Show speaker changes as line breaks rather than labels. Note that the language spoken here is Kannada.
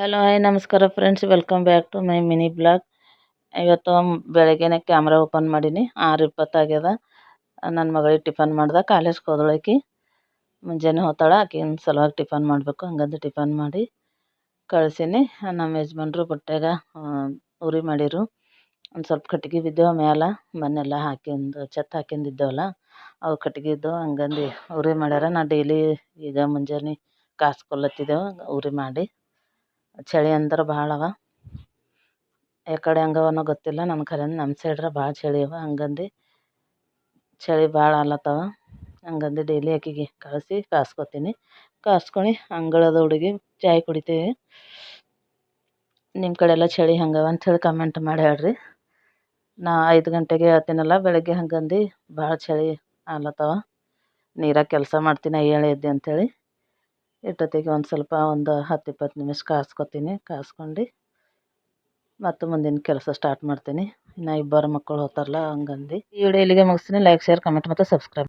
ಹಲೋ ಹಾಯ್ ನಮಸ್ಕಾರ friends, welcome back to my mini blog. ಇವತ್ತು ಬೆಳಗ್ಗೆನೆ ಕ್ಯಾಮ್ರಾ ಓಪನ್ ಮಾಡೀನಿ. 6:20 ಆಗ್ಯದ. ನನ್ನ ಮಗಳಿಗೆ ಟಿಫನ್ ಮಾಡ್ದೆ. ಕಾಲೇಜ್ಗೆ ಹೋದಳಕಿ. ಮುಂಜಾನೆ ಹೋತಾಳ. ಆಕಿನ ಸಲುವಾಗಿ ಟಿಫನ್ ಮಾಡಬೇಕು. ಹಂಗಂದು ಟಿಫನ್ ಮಾಡಿ ಕಳಿಸೀನಿ. ನಮ್ಮ ಯಜಮಾನ್ರು ಬುಟ್ಟ್ಯಾಗ ಉರಿ ಮಾಡಿರು. ಒಂದು ಸ್ವಲ್ಪ ಕಟ್ಗೆ ಬಿದ್ದವು ಮ್ಯಾಲ. ಮನೆಲ್ಲ ಹಾಕಿಂದು ಛತ್ ಹಾಕಿಂದಿದ್ದವಲ್ಲ, ಅವು ಕಟ್ಗೆ ಇದ್ದವು. ಹಂಗಂದು ಉರಿ ಮಾಡ್ಯಾರ. ನಾ ಡೈಲಿ ಈಗ ಮುಂಜಾನೆ ಕಾಸ್ಕೊಲ್ಲತ್ತಿದ್ದೆವು ಉರಿ ಮಾಡಿ. ಚಳಿ ಅಂದ್ರೆ ಭಾಳ ಅವ. ಕಡೆ ಹಂಗವನೋ ಗೊತ್ತಿಲ್ಲ. ನನ್ನ ಖರೆ ನಮ್ಮ ಸೈಡ್ರ ಭಾಳ ಚಳಿ ಅವ. ಹಂಗಂದು ಚಳಿ ಭಾಳ ಆಲತ್ತವ. ಹಂಗಂದು ಡೈಲಿ ಆಕಿಗೆ ಕಳಿಸಿ ಕಾಸ್ಕೊತೀನಿ. ಕಾಸ್ಕೊಂಡು ಅಂಗಳದ ಹುಡುಗಿ ಚಾಯ್ ಕುಡಿತೀವಿ. ನಿಮ್ಮ ಕಡೆ ಎಲ್ಲ ಚಳಿ ಹಂಗವ ಅಂಥೇಳಿ ಕಮೆಂಟ್ ಮಾಡಿ ಹೇಳ್ರಿ. ನಾ 5 ಗಂಟೆಗೆ ಹೇಳ್ತೀನಲ್ಲ ಬೆಳಗ್ಗೆ, ಹಂಗಂದು ಭಾಳ ಚಳಿ ಆಲತ್ತವ. ನೀರಾಗ ಕೆಲಸ ಮಾಡ್ತೀನಿ ಎದ್ದೆ ಅಂಥೇಳಿ. ಇಷ್ಟೊತ್ತಿಗೆ ಒಂದು ಸ್ವಲ್ಪ 10-20 ನಿಮಿಷ ಕಾಸ್ಕೊತೀನಿ. ಕಾಸ್ಕೊಂಡು ಮತ್ತು ಮುಂದಿನ ಕೆಲಸ ಸ್ಟಾರ್ಟ್ ಮಾಡ್ತೀನಿ. ಇನ್ನು 2 ಮಕ್ಕಳು ಹೋಗ್ತಾರಲ್ಲ, ಹಂಗಂದು ಈ ವಿಡಿಯೋ ಇಲ್ಲಿಗೆ ಮುಗಿಸ್ತೀನಿ. ಲೈಕ್, ಶೇರ್, ಕಮೆಂಟ್ ಮತ್ತು ಸಬ್ಸ್ಕ್ರೈಬ್.